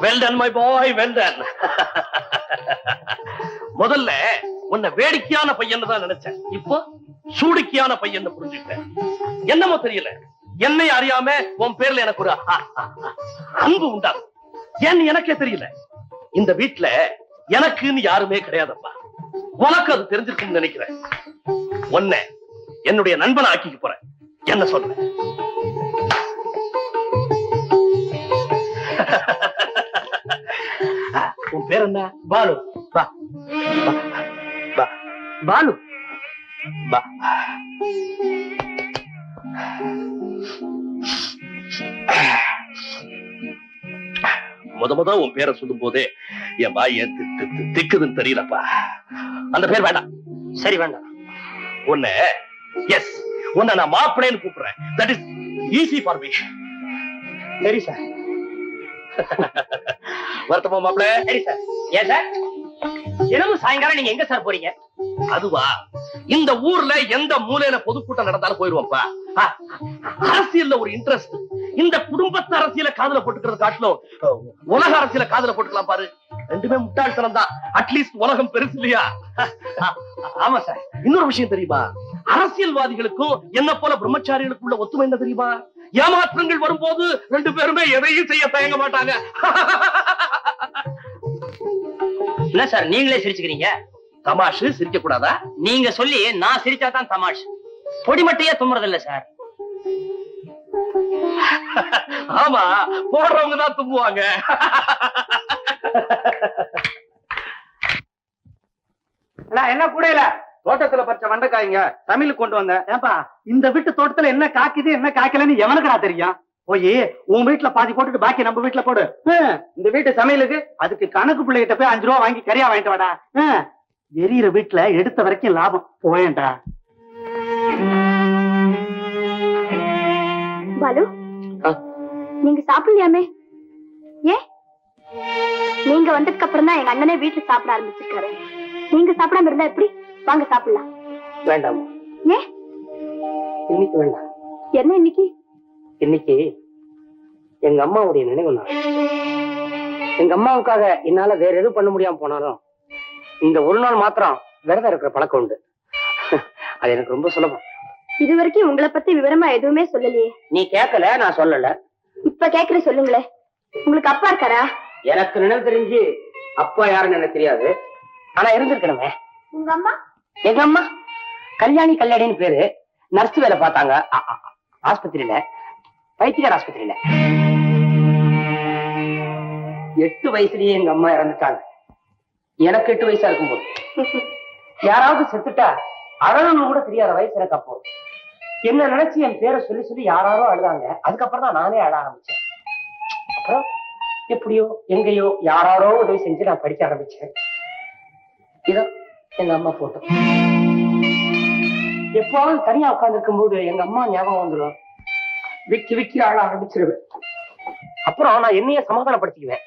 Well done my boy, well done. முதல்ல உன்னை வேடிக்கையான பையன் தான் நினைச்சேன், இப்போ சூடிக்கையான பையன் புரிஞ்சுக்கிட்டேன். என்னமோ தெரியல, என்னை அறியாம உன் பேர்ல எனக்கு ஒரு அன்பு உண்டாகும். ஏன்னு எனக்கே தெரியல. இந்த வீட்டுல எனக்குன்னு யாருமே கிடையாதப்பா. உனக்கு அது தெரிஞ்சிருக்கும்னு நினைக்கிறேன். உன்னை என்னுடைய நண்பனை ஆக்கிக்க போறேன். என்ன சொல்ற? உன் பேர் என்ன? பாலு. பா பா பாலு பா. முத உன் பேரை சொல்லும் போதே என் வாய் திக்குதுன்னு தெரியலப்பா. அந்த பேர் வேண்டாம். சரி வேண்டாம். உன்னை எஸ் உன்னை நான் மாப்பிள்ளைன்னு கூப்பிடுறேன். That is easy for me. சரி சார். வருத்தமா மாப்பிள்ளை? சரி சார். ஏன் சார் தினமும் சாயங்காலம் நீங்க எங்க சார் போறீங்க? அதுவா, இந்த ஊர்ல எந்த மூலையில பொதுக்கூட்டம் நடந்தாலும் போயிருவோம்ப்பா. அரசியல்ல ஒரு இன்ட்ரெஸ்ட். இந்த குடும்பத்து அரசியல காதுல போட்டுக்கிறது காட்டிலும் உலக அரசியல காதுல போட்டுக்கலாம் பாரு. ரெண்டுமே முட்டாள்தனம் தான். அட்லீஸ்ட் உலகம் பெருசு இல்லையா? ஆமா சார். இன்னொரு விஷயம் தெரியுமா? அரசியல்வாதிகளுக்கும் என்ன போல பிரம்மச்சாரிகளுக்கு உள்ள ஒத்துமை என்ன தெரியுமா? ஏமாற்றங்கள் வரும்போது ரெண்டு பேருமே எதையும் செய்ய தயங்க மாட்டாங்க. என்ன சார் நீங்களே சிரிச்சுக்கிறீங்க? தமாஷு சிரிக்க கூடாதா? நீங்க சொல்லி நான் சிரிச்சாதான் தமாஷ். பொடிமட்டையே தும்முறது இல்ல சார். ஆமா, போடுறவங்க தான் தும்புவாங்க. என்ன கூட இல்ல, தோட்டத்துல பறிச்ச வெண்டைக்காய்ங்க தமிழுக்கு கொண்டு வந்த. ஏப்பா இந்த வீட்டு தோட்டத்துல என்ன காக்குது என்ன காக்கலன்னு எவனுக்குடா தெரியும்? போய் உன் வீட்டுல பாதி போட்டுட்டு பாக்கி நம்ம வீட்டுல போடு. இந்த வீட்டு சமையலுக்கு அதுக்கு கணக்கு பிள்ளைகிட்ட போய் 5 ரூபா வாங்கி கறியா வாங்கிட்டு வாடா. எரியிற வீட்டுல எடுத்த வரைக்கும் லாபம். போயேன்டா. பாலு, நீங்க சாப்பிடலையாமே? ஏன்? நீங்க வந்ததுக்கு அப்புறம் தான் எங்க அண்ணனே வீட்டுல சாப்பிட ஆரம்பிச்சிருக்காரு. நீங்க சாப்பிடாம இருந்தா எப்படி? வாங்க சாப்பிடலாம். வேண்டாம். ஏன்? இன்னைக்கு வேண்டாம். என்ன இன்னைக்கு? இன்னைக்கு எங்க அம்மாவுடைய நினைவு நாள். எங்க அம்மாவுக்காக என்னால வேற எதுவும் பண்ண முடியாம போனாலும் இந்த ஒரு நாள் மாத்திரம் விரதம் இருக்கிற பழக்கம் உண்டு. அது எனக்கு ரொம்ப சுலபம். இது வரைக்கும் உங்களை பத்தி விவரமா எதுவுமே சொல்லலையே. நீ கேட்கல, நான் சொல்லல. இப்ப கேக்குற சொல்லுங்களே. உங்களுக்கு அப்பா இருக்காரா? எனக்கு நினைவு தெரிஞ்சு அப்பா யாருன்னு எனக்கு தெரியாது. ஆனா இருந்திருக்கணுமே. உங்க அம்மா? எங்க அம்மா கல்யாணி கல்யாணின்னு பேரு. நர்ஸ் வேலை பார்த்தாங்க ஆஸ்பத்திரியில, வைத்தியர் ஆஸ்பத்திரியில. 8 வயசுலயே எங்க அம்மா இறந்துட்டாங்க. எனக்கு 8 வயசா இருக்கும்போது. யாராவது செத்துட்டா அழகுன்னு கூட தெரியாத வயசு எனக்கு. அப்போ என்ன நினைச்சு என் பேரை சொல்லி சொல்லி யாராரோ அழுதாங்க. அதுக்கப்புறம் தான் நானே அழ ஆரம்பிச்சேன். அப்புறம் எப்படியோ எங்கேயோ யாராரோ உதவி செஞ்சு நான் படிக்க ஆரம்பிச்சேன். இதோ எங்க அம்மா போட்டோ. எப்போது தனியா உட்கார்ந்து இருக்கும் போது எங்க அம்மா ஞாபகம் வந்துடும். விக்கி விக்கி ஆள ஆரம்பிச்சிருவேன். அப்புறம் நான் என்னையே சமாதானப்படுத்திக்குவேன்.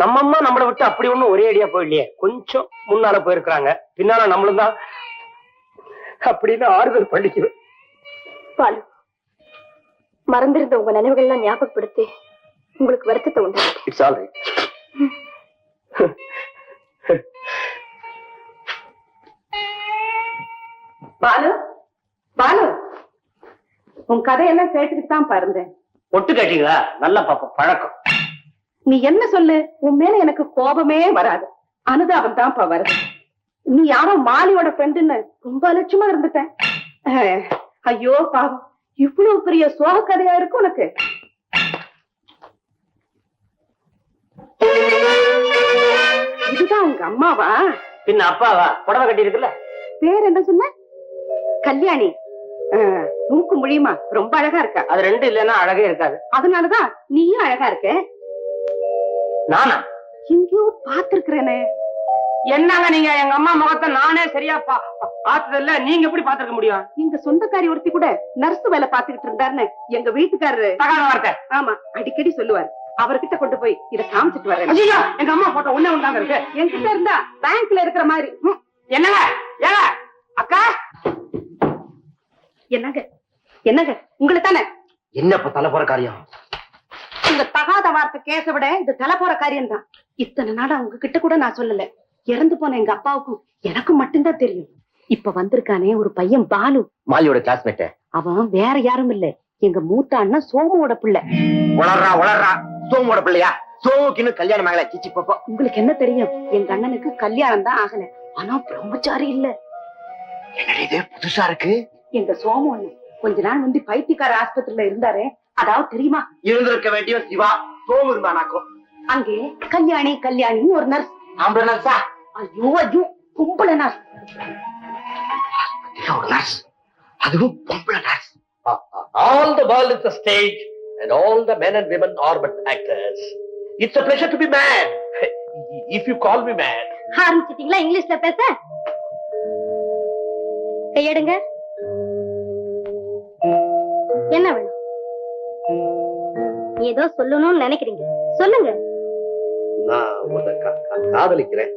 நம்ம அம்மா நம்மளை விட்டு அப்படி ஒண்ணும் ஒரே அடியா போயிடலையே, கொஞ்சம் முன்னால போயிருக்கிறாங்க, பின்னால நம்மளும் தான் அப்படின்னு ஆறுதல் பண்ணிக்குவேன். பாலு, மறந்திருந்த உங்க நினைவுகள்லாம் ஞாபகப்படுத்தி உங்களுக்கு வருத்தத்தை உண்டு. It's all right. Balu, Balu, உன் கதையெல்லாம் கேட்டுக்கிட்டு தான் பாருந்தேன். ஒட்டு கேட்டீங்களா? நல்ல பாப்பா பழக்கம். நீ என்ன சொல்லு, உன் மேல எனக்கு கோபமே வராது, அனுதாபம் தான்ப்பா வருது. நீ யாரோ மாலியோட ஃப்ரெண்டுன்னு ரொம்ப அலட்சியமா இருந்துட்டேன். ஐயோ பாவம், இவ்வளவு பெரிய சோக கதையா இருக்கு உனக்கு. இதுதான் உங்க அம்மாவா? பின்ன அப்பாவா? புடவை கட்டி இருக்குல்ல. பேர் என்ன சொன்ன? கல்யாணி. மூக்கு முடியுமா ரொம்ப அழகா இருக்கா. அது 2 இல்லைன்னா அழகே இருக்காது. அதனாலதான் நீயும் அழகா இருக்க. நானா? எங்கேயோ பாத்துருக்கிறேனே. என்னங்க நீங்க எங்க அம்மா முகத்தை நானே சரியா பார்த்ததில்ல, நீங்க எப்படி பாத்துக்க முடியும்? எங்க சொந்தக்காரி ஒருத்தி கூட நர்ஸ் வேலை பாத்துக்கிட்டு இருந்தாருன்னு எங்க வீட்டுக்காரரு தகாத வார்த்தை. ஆமா அடிக்கடி சொல்லுவாரு. அவர்கிட்ட கொண்டு போய் இத காமிச்சிட்டு வரேன். எங்க அம்மா போட்டோ ஒண்ணே ஒண்ணாங்க இருக்கு. என்கிட்ட இருந்தா பேங்க்ல இருக்கிற மாதிரி. என்னங்க ஏங்க அக்கா? என்னங்க என்னங்க உங்களுக்கு தானே? என்ன இப்ப தலை போற காரியம்? இந்த தகாத வார்த்தை கேச விட இது தலை போற காரியம் தான். இத்தனை நாள் அவங்க கிட்ட கூட நான் சொல்லல. இறந்து போன எங்க அப்பாவுக்கும் எனக்கும் மட்டும்தான் தெரியும். இப்ப வந்திருக்கானே ஒரு பையன் பாலு, மாலியோட கிளாஸ்மேட். அவன் வேற யாரும் இல்ல, எங்க மூத்த அண்ணன் சோமுவோட பிள்ளை. உளறா சோமோட பிள்ளையா? சோமுக்கு இன்னும் கல்யாணம் ஆகல. சிச்சி பாப்பா, உங்களுக்கு என்ன தெரியும்? எங்க அண்ணனுக்கு கல்யாணம் தான் ஆகல, ஆனா பிரம்மச்சாரி இல்ல. என்னடி இது புதுசா இருக்கு? எங்க சோமு அண்ணன் கொஞ்ச நாள் முந்தி பைத்தியக்கார ஆஸ்பத்திரியில இருந்தாரே, அதாவது தெரியுமா? இருந்திருக்க வேண்டிய சிவா சோமு இருந்தானாக்கும். அங்கே கல்யாணின்னு ஒரு நர்ஸ். ஆம்பளை நர்ஸா? ஐயோ ஐயோ, பொம்பளை நர்ஸ். ஒரு நர்ஸ், அதுவும் பொம்பளை nurse. All the world is a stage and all the men and women are but actors. It's a pleasure to be mad. If you call me mad. ஆரம்பிச்சிட்டீங்களா இங்கிலீஷ்ல பேச? கையெடுங்க. என்ன வேணும்? ஏதோ சொல்லணும்னு நினைக்கிறீங்க, சொல்லுங்க. நான் உன்னை காதலிக்கிறேன்.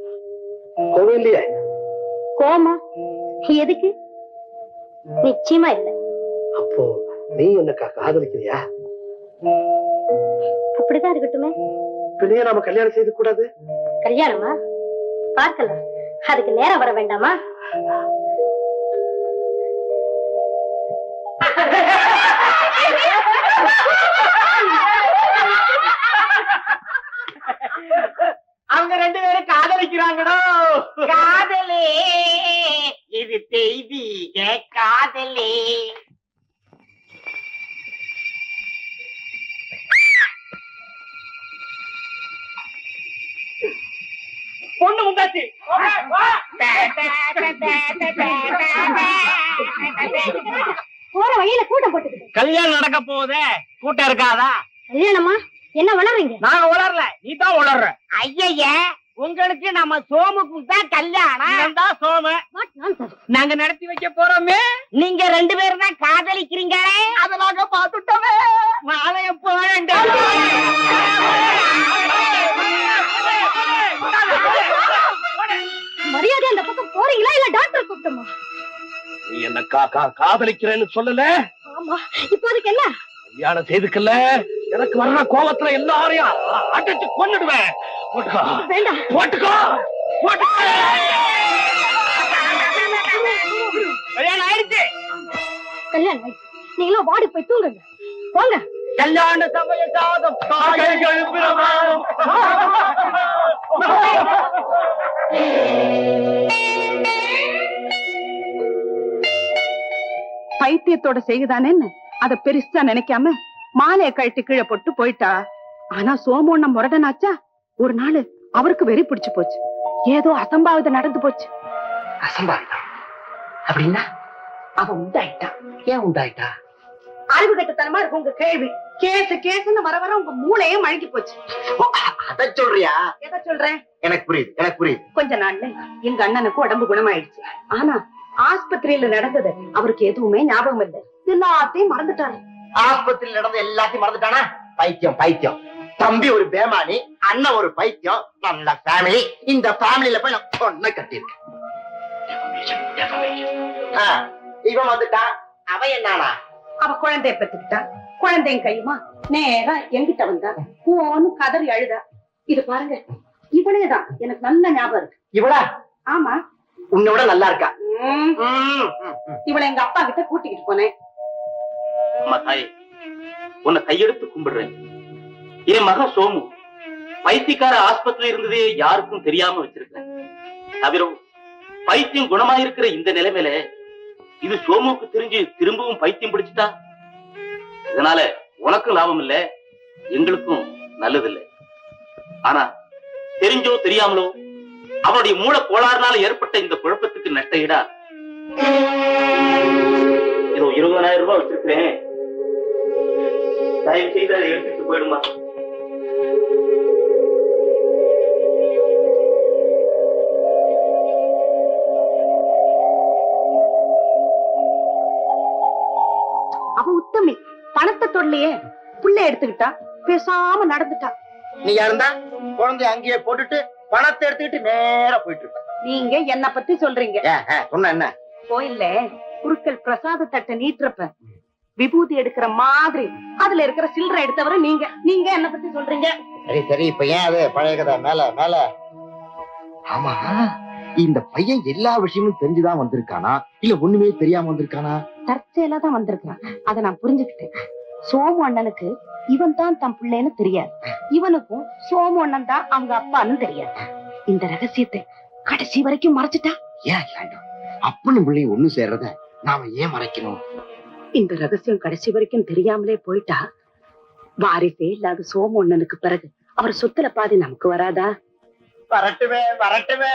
கோவம் இல்லையா? கோமா? எதுக்கு? நிச்சயமா இல்ல. அப்போ நீ என்ன காதலிக்கிறியா? அப்படிதான் இருக்கட்டுமே. பிள்ளைய நாம கல்யாணம் செய்து கூடாது? கல்யாணமா? பார்க்கலாம், அதுக்கு நேரம் வர வேண்டாமா? அவங்க ரெண்டு பேரும் காதலிக்கிறாங்கடோ. காதலே இது தெய்வீக காதலே. பொண்ணு முந்தாச்சு. போற வழியில கூட்டம் போட்டுக்கிட்டு கல்யாணம் நடக்க போகுதே, கூட்டம் இருக்காதா? கல்யாணமா? என்ன வளர்றீங்க? நாங்க உளரல, நீ தான் உளர்ற. ஐய, உங்களுக்கு நம்ம சோமுக்கும் தான் கல்யாணம். தான் சோமு What nonsense. நாங்க நடத்தி வைக்க போறோமே. நீங்க ரெண்டு பேரும் தான் காதலிக்கிறீங்களே, அத நாங்க பாத்துட்டோமே. மாலை எப்போ வேண்டாம். மரியாதை அந்த பக்கம் போறீங்களா இல்ல டாக்டர் கூப்பிட்டோமா? நீ என்ன காதலிக்கிறேன்னு சொல்லல? ஆமா, இப்போ அதுக்கு என்ன? கல்யாணம் செய்துக்கல. எனக்கு வர்ற கோபத்துல எல்லாரையும் அடிச்சு கொன்னுடுவேன். போட்டுக்கோ வேண்டாம். போட்டுக்கோ போட்டுக்கோ. கல்யாணம் ஆயிடுச்சு. கல்யாணம் ஆயிடுச்சு. நீங்களும் வாடி போய் தூங்குங்க, போங்க. கல்யாண சமய சாதம் காகைகள் பிரமாதம். பைத்தியத்தோட செய்யுதானேன்னு அத பெருசா நினைக்காம மாலைய கழட்டி கீழே போட்டு போயிட்டா. ஆனா சோமோண்ண முரடனாச்சா, ஒரு நாள் அவருக்கு வெறி பிடிச்சு போச்சு. ஏதோ அசம்பாவிதம் நடந்து போச்சு. அசம்பாவிதம் அப்படின்னா? அவ உண்டாயிட்டா. ஏன் உண்டாயிட்டா? அறிவு கட்டத்தனமா இருக்கு உங்க கேள்வி. கேசுன்னு வர வர உங்க மூளையே மழுங்கி போச்சு. அத சொல்றியா? எதை சொல்றேன்? எனக்கு புரியுது. கொஞ்ச நாள்ல எங்க அண்ணனுக்கு உடம்பு குணமாயிடுச்சு. ஆனா ஆஸ்பத்திரியில நடந்தது அவருக்கு எதுவுமே ஞாபகம் இல்லை. எல்லாத்தையும் மறந்துட்டாரு. ஆஸ்பத்திரியில் நடந்த எல்லாத்தையும் மறந்துட்டானா? பைத்தியம். தம்பி ஒரு பேமானி, அண்ணன் ஒரு பைத்தியம். நல்ல ஃபேமிலி. இந்த ஃபேமிலியில போய் நான் பொண்ணை கட்டியிருக்கேன். இவன் வந்துட்டான். அவன் என்னானா? அவ குழந்தைய பெற்றுக்கிட்டா. குழந்தையும் கையுமா நேரா எங்கிட்ட வந்தா. போன்னு கதறி அழுதா. இது பாருங்க, இவளேதான். எனக்கு நல்ல ஞாபகம் இருக்கு. இவளா? ஆமா, உன்னோட நல்லா இருக்கா. இவளை எங்க அப்பா கிட்ட கூட்டிக்கிட்டு போனேன். அம்மா தாயே, உன்னை கையெடுத்து கும்பிடுறேன். என் மகன் சோமு பைத்தியக்கார ஆஸ்பத்திரி இருந்ததே யாருக்கும் தெரியாம வச்சிருக்கேன். தவிர பைத்தியம் குணமாயிருக்கிற இந்த நிலைமையில இது சோமுக்கு தெரிஞ்சு திரும்பவும் பைத்தியம் பிடிச்சிட்டா, இதனால உனக்கும் லாபம் இல்ல, எங்களுக்கும் நல்லதில்லை. ஆனா தெரிஞ்சோ தெரியாமலோ அவனுடைய மூல கோளாறுனால ஏற்பட்ட இந்த குழப்பத்துக்கு நஷ்டஈடா ஏதோ 20,000 ரூபாய் வச்சிருக்கிறேன். தயவு செய்து அதை எடுத்துட்டு போயிடுமா? அவ உத்தமி. பணத்தை தொடலையே, புள்ள எடுத்துக்கிட்டா, பேசாம நடந்துட்டா. நீ யாருந்தா குழந்தைய அங்கேயே போட்டுட்டு பணத்தை எடுத்துக்கிட்டு நேரா போயிட்டு இருக்க. நீங்க என்ன பத்தி சொல்றீங்க? சொன்ன என்ன? கோயில்ல குருக்கள் பிரசாத தட்டை நீட்டுறப்ப விபூதி எடுக்கிற மாதிரி அதுல இருக்கிற சில்லறை எடுத்தவரு நீங்க நீங்க என்ன பத்தி சொல்றீங்க? சரி சரி, இப்ப ஏன் அது பழைய கதை மேல மேல? ஆமா, இந்த பையன் எல்லா விஷயமும் தெரிஞ்சுதான் வந்திருக்கானா இல்ல ஒண்ணுமே தெரியாம வந்திருக்கானா? தற்செயலா தான் வந்திருக்கான். அதை நான் புரிஞ்சுக்கிட்டேன். சோமு அண்ணனுக்கு இவன் தான் தன் பிள்ளைன்னு தெரியாது, இவனுக்கும் சோமு அண்ணன் தான் அவங்க அப்பான்னு தெரியாது. இந்த ரகசியத்தை கடைசி வரைக்கும் மறைச்சிட்டா ஏன் வேண்டாம்? அப்பனும் பிள்ளையும் ஒண்ணு சேர்றத நாம ஏன் மறைக்கணும்? இந்த ரகசியம் கடைசி வரைக்கும் தெரியாமலே போயிட்டா வாரிசே இல்லாத சோமு அண்ணனுக்கு பிறகு அவர் சொத்துல பாதி நமக்கு வராதா? வரட்டுமே வரட்டுமே